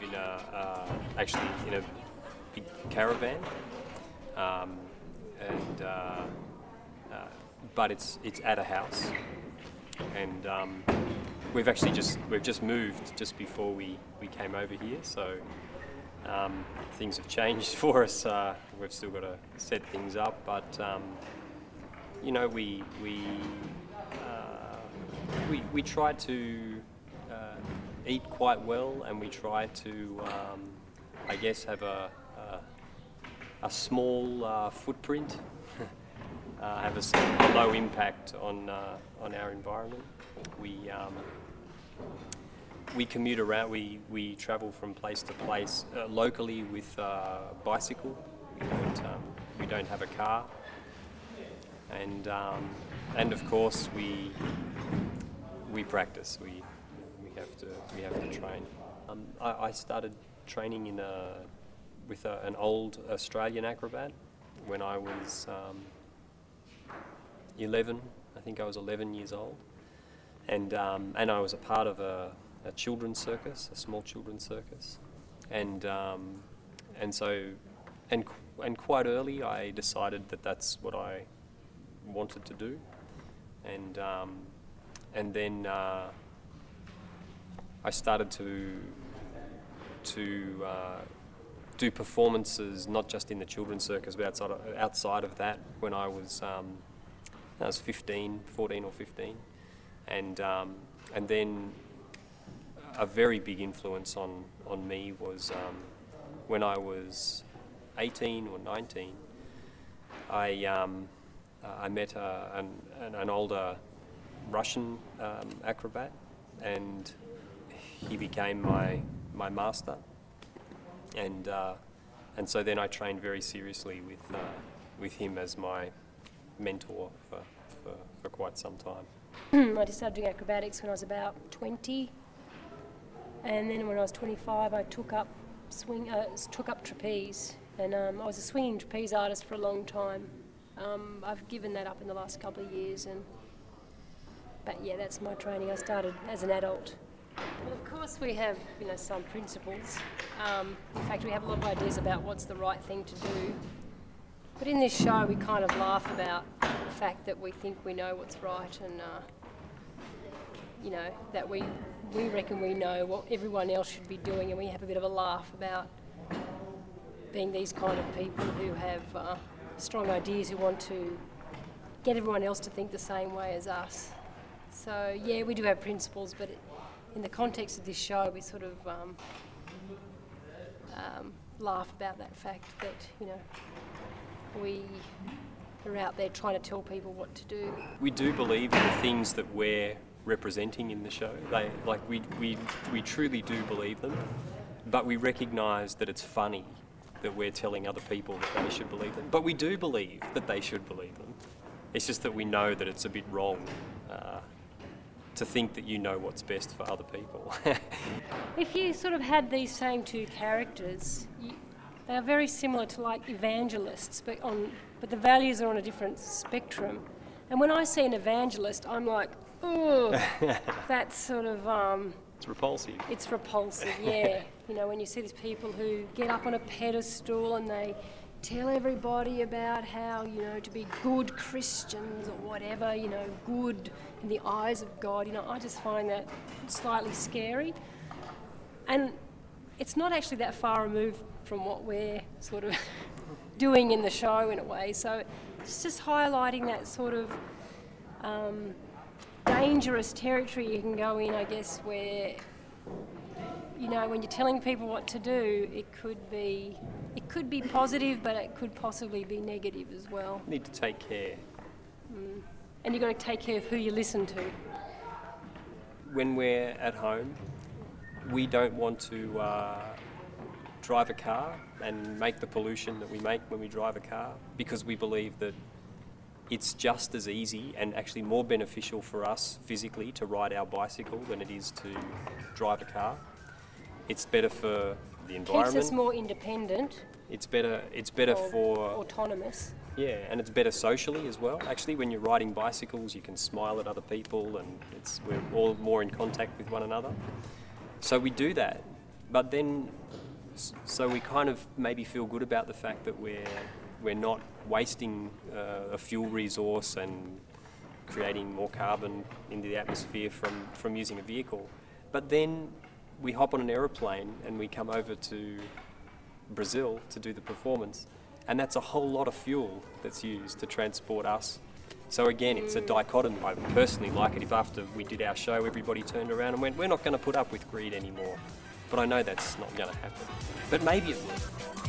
live in actually in a big caravan, but it's at a house, and we've just moved just before we came over here, so things have changed for us. We've still got to set things up, but you know, we try to eat quite well, and we try to I guess have a small footprint, have a low impact on our environment. We commute around. We travel from place to place locally with bicycle. We don't have a car, and of course we practice. We have to train. I started training with an old Australian acrobat when I was 11. I think I was 11 years old, and I was a part of a children's circus, a small children's circus, and quite early I decided that that's what I wanted to do, and then I started to do performances, not just in the children's circus, but outside of that when I was 14 or 15, and then a very big influence on me was when I was 18 or 19. I met an older Russian acrobat, and he became my master, and so then I trained very seriously with him as my mentor for quite some time. I just started doing acrobatics when I was about 20, and then when I was 25 I took up trapeze, and I was a swinging trapeze artist for a long time. I've given that up in the last couple of years, but yeah, that's my training. I started as an adult. Well, of course we have, you know, some principles. In fact, we have a lot of ideas about what's the right thing to do. But in this show, we kind of laugh about the fact that we think we know what's right, and you know, that we reckon we know what everyone else should be doing, and we have a bit of a laugh about being these kind of people who have strong ideas, who want to get everyone else to think the same way as us. So yeah, we do have principles, but in the context of this show, we sort of laugh about that fact that, you know, we are out there trying to tell people what to do. We do believe in the things that we're representing in the show. We truly do believe them, but we recognise that it's funny that we're telling other people that they should believe them. But we do believe that they should believe them. It's just that we know that it's a bit wrong to think that you know what's best for other people. If you sort of had these same two characters, they are very similar to like evangelists, but the values are on a different spectrum. And when I see an evangelist, I'm like, oh, that's sort of... it's repulsive. It's repulsive, yeah. You know, when you see these people who get up on a pedestal and they tell everybody about how, you know, to be good Christians or whatever, you know, good in the eyes of God, you know, I just find that slightly scary. And it's not actually that far removed from what we're sort of doing in the show in a way. So it's just highlighting that sort of dangerous territory you can go in, I guess, where, you know, when you're telling people what to do, it could be positive, but it could possibly be negative as well. Need to take care. And you've got to take care of who you listen to. When we're at home, we don't want to drive a car and make the pollution that we make when we drive a car, because we believe that it's just as easy and actually more beneficial for us physically to ride our bicycle than it is to drive a car. It's better for the environment. Keeps us more independent. It's better for... autonomous. Yeah, and it's better socially as well. Actually, when you're riding bicycles, you can smile at other people, and we're all more in contact with one another. So we do that But then, so we kind of maybe feel good about the fact that we're not wasting a fuel resource and creating more carbon into the atmosphere from using a vehicle. But then we hop on an aeroplane and we come over to Brazil to do the performance, and that's a whole lot of fuel that's used to transport us. So again, it's a dichotomy. I personally like it if after we did our show everybody turned around and went, we're not going to put up with greed anymore. But I know that's not going to happen. But maybe it will.